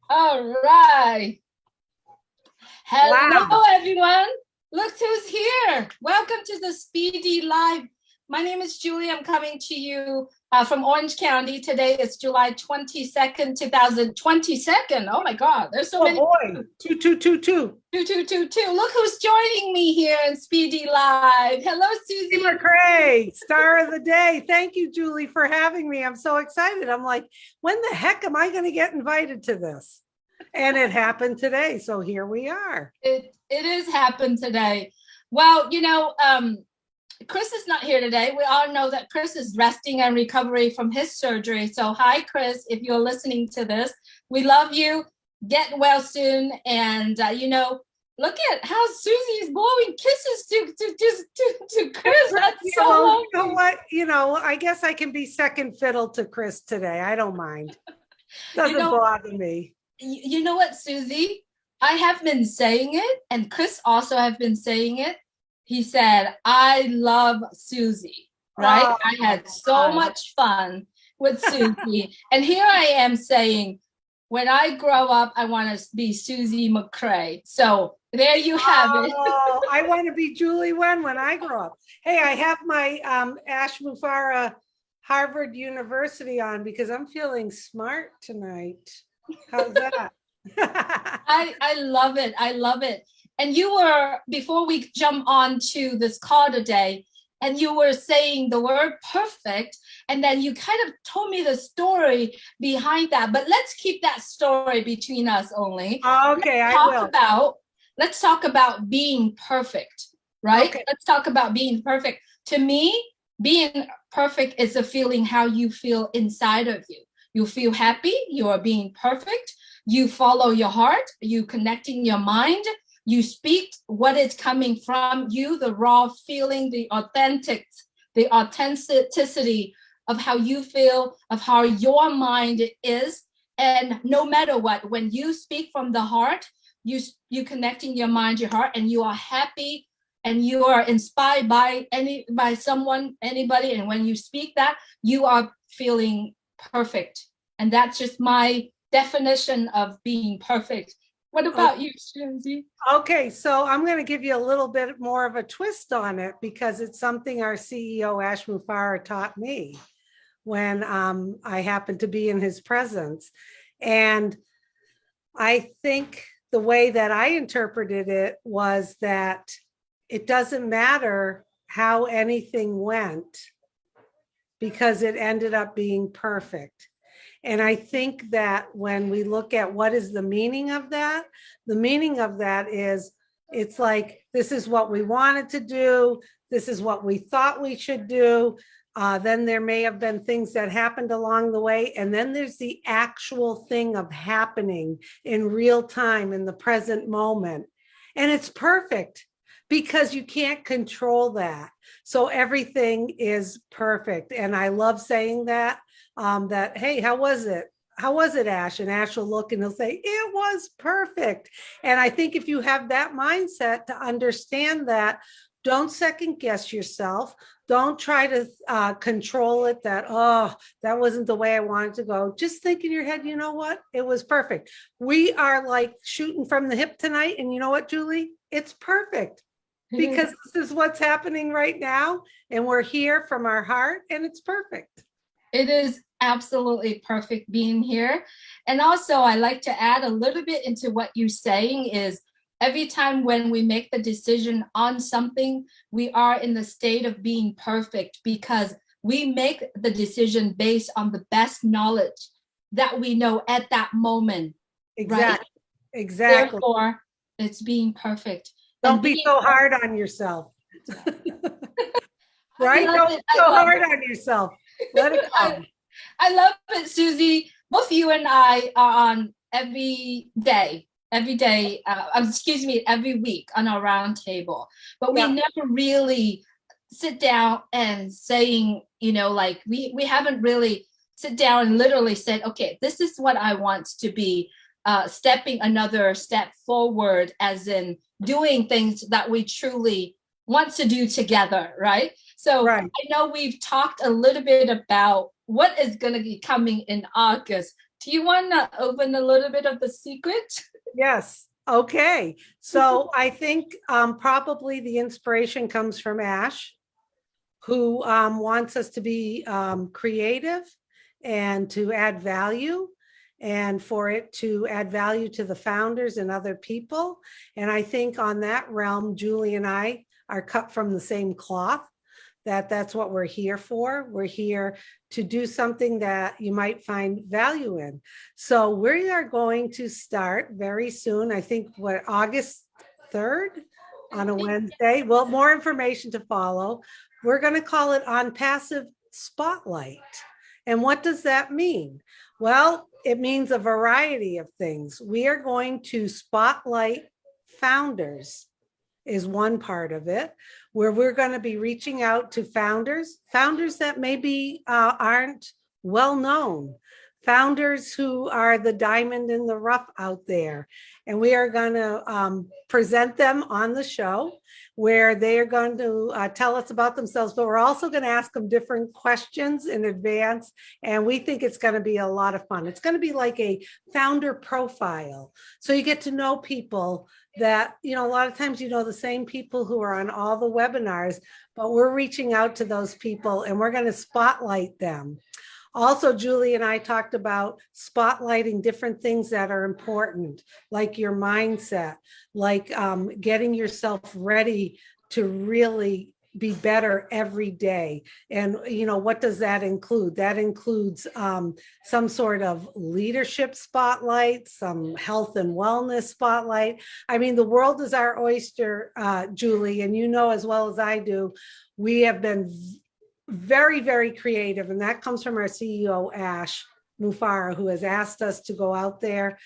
All right. Hello, Wow. everyone. Look who's here. Welcome to the Speedy Live. My name is Julie. I'm coming to you from Orange County. Today is July 22nd, 2022. Oh my God, there's so many. Oh boy. 2222. 2222. Look who's joining me here in Speedy Live. Hello, Susie. Susie McCrea, star of the day. Thank you, Julie, for having me. I'm so excited. I'm like, when the heck am I going to get invited to this? And it happened today. So here we are. It is happened today. Well, Chris is not here today. We all know that Chris is resting and recovery from his surgery. So hi, Chris, if you're listening to this, we love you. Get well soon. And, look at how Susie is blowing kisses to Chris. That's so well, you know what? I guess I can be second fiddle to Chris today. I don't mind. Doesn't bother me. You know what, Susie? I have been saying it, and Chris also have been saying it. He said, I love Susie, right? Oh, I had so much fun with Susie. And here I am saying, when I grow up, I want to be Susie McCrea. So there you have it. Oh, I want to be Julie when I grow up. Hey, I have my Ash Mufara Harvard University on because I'm feeling smart tonight. How's that? I love it. I love it. And you were, before we jump on to this call today, and you were saying the word perfect, and then you kind of told me the story behind that. But let's keep that story between us only. Okay, I will. Let's talk about being perfect, right? Okay. Let's talk about being perfect. To me, being perfect is a feeling how you feel inside of you. You feel happy, you are being perfect, you follow your heart, you connecting your mind, you speak what is coming from you, the raw feeling, the authenticity of how you feel, of how your mind is. And no matter what, when you speak from the heart, you connecting your mind, your heart, and you are happy and you are inspired by someone, anybody. And when you speak that, you are feeling perfect. And that's just my definition of being perfect. What about you, Susie? Okay, so I'm going to give you a little bit more of a twist on it because it's something our CEO, Ash Mufara, taught me when I happened to be in his presence. And I think the way that I interpreted it was that it doesn't matter how anything went because it ended up being perfect. And I think that when we look at what is the meaning of that, the meaning of that is it's like, this is what we wanted to do. This is what we thought we should do. Then there may have been things that happened along the way. And then there's the actual thing of happening in real time in the present moment. And it's perfect because you can't control that. So everything is perfect. And I love saying that. Hey, how was it? How was it, Ash? And Ash will look and he'll say, it was perfect. And I think if you have that mindset to understand that, don't second guess yourself. Don't try to control it that, oh, that wasn't the way I wanted to go. Just think in your head, you know what? It was perfect. We are like shooting from the hip tonight. And you know what, Julie? It's perfect because this is what's happening right now. And we're here from our heart and it's perfect. It is absolutely perfect being here. And also I like to add a little bit into what you're saying is every time when we make the decision on something, we are in the state of being perfect because we make the decision based on the best knowledge that we know at that moment. Exactly. Right? Exactly. Therefore, it's being perfect. Don't be so hard on yourself. Right? Don't be so hard on yourself. Let it go. I love it, Susie. Both you and I are on every week on our round table, but we never really sit down and saying, like we haven't really sit down and literally said, okay, this is what I want to be, stepping another step forward, as in doing things that we truly want to do together, right? So I know we've talked a little bit about what is going to be coming in August, Do you want to open a little bit of the secret? Yes. Okay. So I think probably the inspiration comes from Ash, who wants us to be creative and to add value, and for it to add value to the founders and other people. And I think on that realm, Julie and I are cut from the same cloth. That's what we're here for. We're here to do something that you might find value in. So we are going to start very soon. I think what, August 3rd on a Wednesday. Well, more information to follow. We're going to call it ONPASSIVE Spotlight. And what does that mean? Well, it means a variety of things. We are going to spotlight founders is one part of it, where we're going to be reaching out to founders that maybe aren't well known, founders who are the diamond in the rough out there. And we are going to present them on the show, where they are going to tell us about themselves, but we're also going to ask them different questions in advance. And we think it's going to be a lot of fun. It's going to be like a founder profile. So you get to know people that, you know, a lot of times, you know, the same people who are on all the webinars, but we're reaching out to those people and we're going to spotlight them. Also, Julie and I talked about spotlighting different things that are important, like your mindset, like getting yourself ready to really be better every day. And, you know, what does that include? That includes some sort of leadership spotlight, some health and wellness spotlight. I mean, the world is our oyster, Julie, and you know as well as I do, we have been very, very creative. And that comes from our CEO, Ash Mufara, who has asked us to go out there,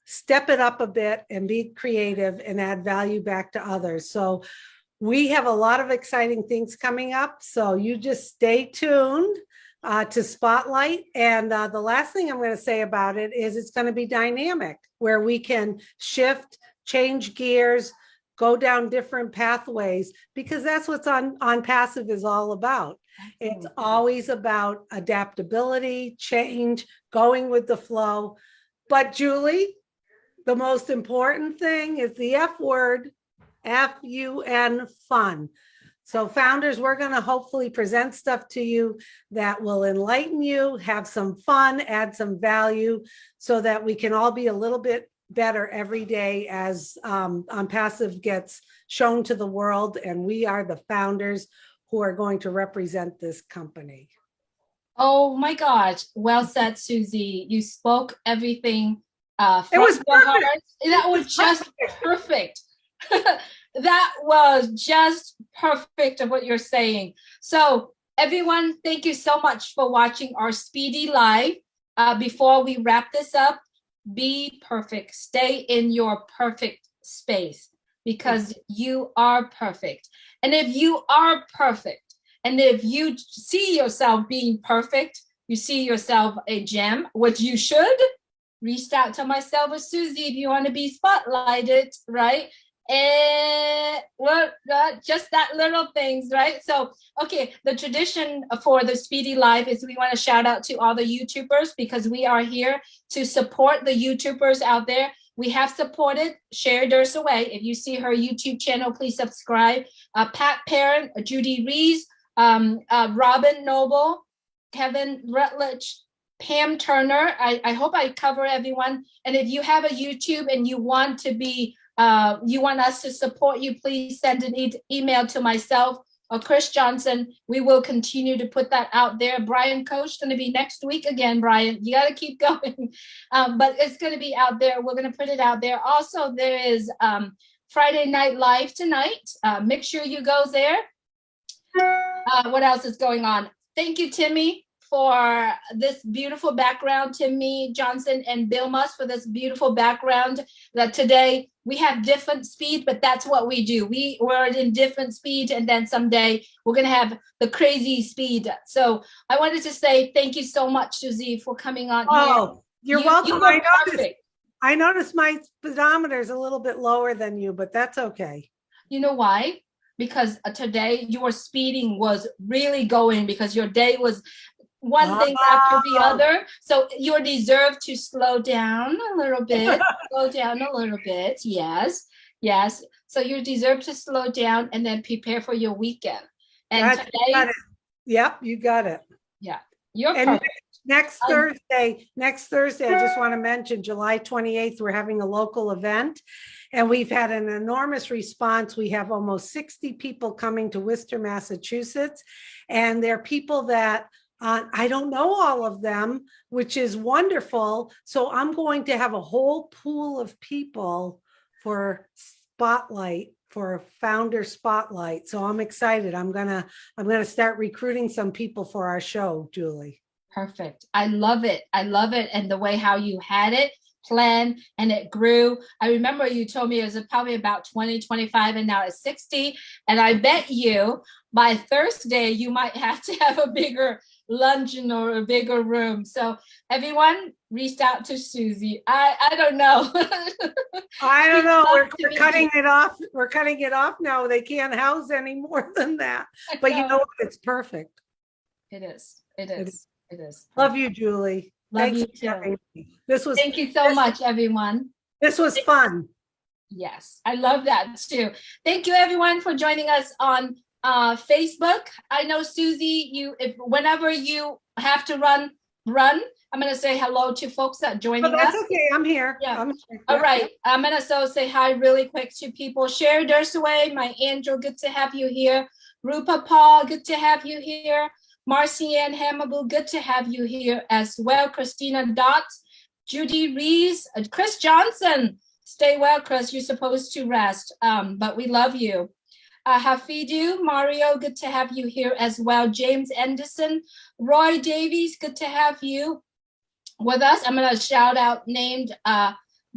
step it up a bit and be creative and add value back to others. So we have a lot of exciting things coming up. So you just stay tuned to Spotlight. And the last thing I'm going to say about it is it's going to be dynamic, where we can shift, change gears, go down different pathways, because that's what's ONPASSIVE is all about. It's always about adaptability, change, going with the flow. But Julie, the most important thing is the F word, F-U-N, fun. So founders, we're going to hopefully present stuff to you that will enlighten you, have some fun, add some value, so that we can all be a little bit better every day as ONPASSIVE gets shown to the world, and we are the founders who are going to represent this company. Oh my gosh. Well said, Susie. You spoke everything from It was your heart. That was just perfect. That was just perfect of what you're saying. So everyone, thank you so much for watching our Speedy Live. Before we wrap this up, be perfect. Stay in your perfect space, because you are perfect. And if you are perfect, and if you see yourself being perfect, you see yourself a gem, which you should, reach out to myself or Susie if you want to be spotlighted, right? And well, just that little things, right? So, okay, the tradition for the Speedy Live is we want to shout out to all the YouTubers, because we are here to support the YouTubers out there. We have supported Sherry Durst-Away. If you see her YouTube channel, please subscribe. Pat Parent, Judy Rees, Robin Noble, Kevin Rutledge, Pam Turner. I hope I cover everyone. And if you have a YouTube and you want to be you want us to support you, please send an email to myself or Chris Johnson. We will continue to put that out there. Brian Coach going to be next week again. Brian, you got to keep going, but it's going to be out there. We're going to put it out there. Also, there is Friday Night Live tonight. Make sure you go there. What else is going on? Thank you, Timmy, for this beautiful background. Timmy Johnson and Bill Musk for this beautiful background. That today we have different speed, but that's what we do. We're in different speed, and then someday we're going to have the crazy speed. So I wanted to say thank you so much, Susie, for coming on here. You're welcome. I noticed my speedometer is a little bit lower than you, but that's okay. You know why? Because today your speeding was really going, because your day was one thing after the other. So you deserve to slow down a little bit. Slow down a little bit. Yes. Yes. So you deserve to slow down and then prepare for your weekend. And You got today, it. Yep, you got it. yeah, you're And perfect. next Thursday, I just want to mention July 28th, we're having a local event and we've had an enormous response. We have almost 60 people coming to Worcester, Massachusetts, and they're people that I don't know all of them, which is wonderful. So I'm going to have a whole pool of people for spotlight, for a founder spotlight. So I'm excited. I'm gonna start recruiting some people for our show, Julie. Perfect. I love it. I love it. And the way how you had it planned and it grew. I remember you told me it was probably about 20, 25, and now it's 60. And I bet you by Thursday, you might have to have a bigger luncheon or a bigger room. So everyone reached out to Susie. I don't know. I don't know. We're cutting it off. We're cutting it off now. They can't house any more than that. But you know what? It's perfect. It is. It is. It is. Love you, Julie. Love you too. Thank you so much, everyone. This was fun. Yes, I love that too. Thank you, everyone, for joining us on Facebook. I know, Susie, whenever you have to run. I'm going to say hello to folks that are joining us. That's okay. I'm here. Yeah. I'm here. All right. I'm going to say hi really quick to people. Sherry Dursaway, my angel, good to have you here. Rupa Paul, good to have you here. Marcy Ann Hammerbull, good to have you here as well. Christina Dotz, Judy Rees, Chris Johnson. Stay well, Chris. You're supposed to rest, but we love you. Hafidu, Mario, good to have you here as well. James Anderson, Roy Davies, good to have you with us. I'm going to shout out named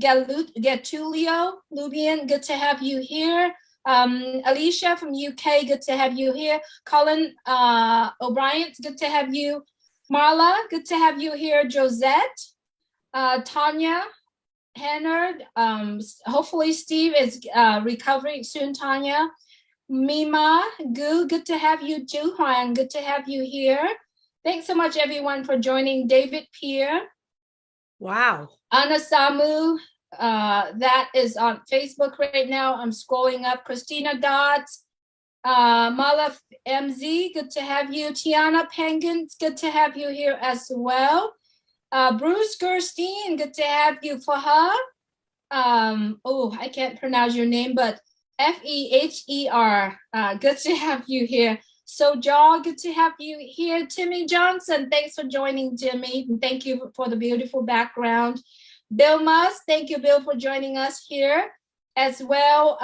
Getulio Lubian, good to have you here. Alicia from UK, good to have you here. Colin O'Brien, good to have you. Marla, good to have you here. Josette, Tanya Hannard, hopefully Steve is recovering soon, Tanya. Mima, good to have you. Juhan, good to have you here. Thanks so much, everyone, for joining. David Pierre. Wow. Anna Samu, that is on Facebook right now. I'm scrolling up. Christina Dodds, Mala MZ, good to have you. Tiana Penguins, good to have you here as well. Bruce Gerstein, good to have you. Faha, I can't pronounce your name, but Feher, good to have you here. So, Jaw, good to have you here. Timmy Johnson, thanks for joining, Timmy. Thank you for the beautiful background. Bill Musk, thank you, Bill, for joining us here as well.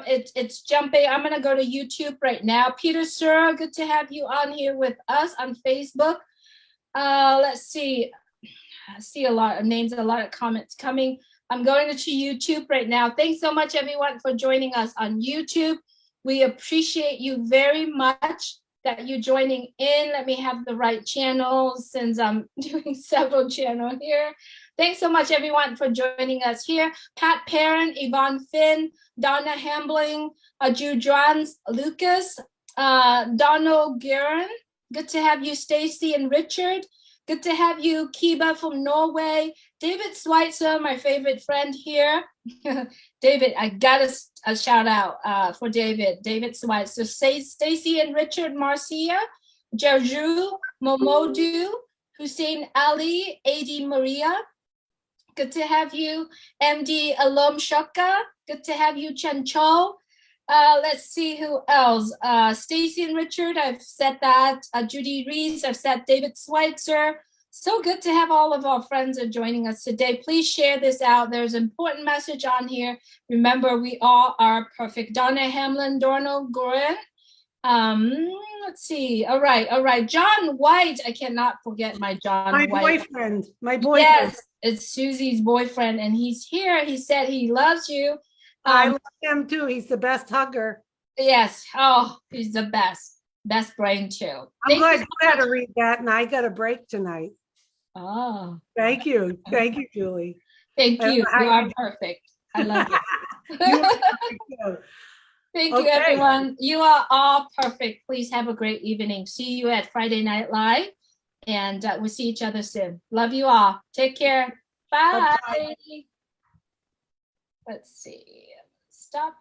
It's jumping. I'm going to go to YouTube right now. Peter Sir, good to have you on here with us on Facebook. Let's see. I see a lot of names, a lot of comments coming. I'm going to YouTube right now. Thanks so much, everyone, for joining us on YouTube. We appreciate you very much that you're joining in. Let me have the right channel since I'm doing several channels here. Thanks so much, everyone, for joining us here. Pat Perrin, Yvonne Finn, Donna Hambling, Jujuan Lucas, Donald Guerin. Good to have you, Stacy and Richard. Good to have you, Kiba from Norway. David Schweitzer, my favorite friend here. David, I got a shout out for David. David Schweitzer, Stacy and Richard Marcia, Jarju, Momodu, Hussein Ali, Adi Maria. Good to have you, MD Alom Shoka. Good to have you, Chen Cho. Let's see who else. Stacy and Richard, I've said that. Judy Rees, I've said David Schweitzer. So good to have all of our friends are joining us today. Please share this out. There's an important message on here. Remember, we all are perfect. Donna Hamlin, Dorno Gorin. Let's see. All right. John White. I cannot forget my John White. My boyfriend. Yes, it's Susie's boyfriend, and he's here. He said he loves you. I love him too. He's the best hugger. Yes. Oh, he's the best. Best brain too. I'm glad you had to read that, and I got a break tonight. Oh. Thank you. Thank you, Julie. Thank you. You are perfect. I love you. Thank you, Okay. everyone. You are all perfect. Please have a great evening. See you at Friday Night Live, and we'll see each other soon. Love you all. Take care. Bye. Bye-bye. Let's see. Stop.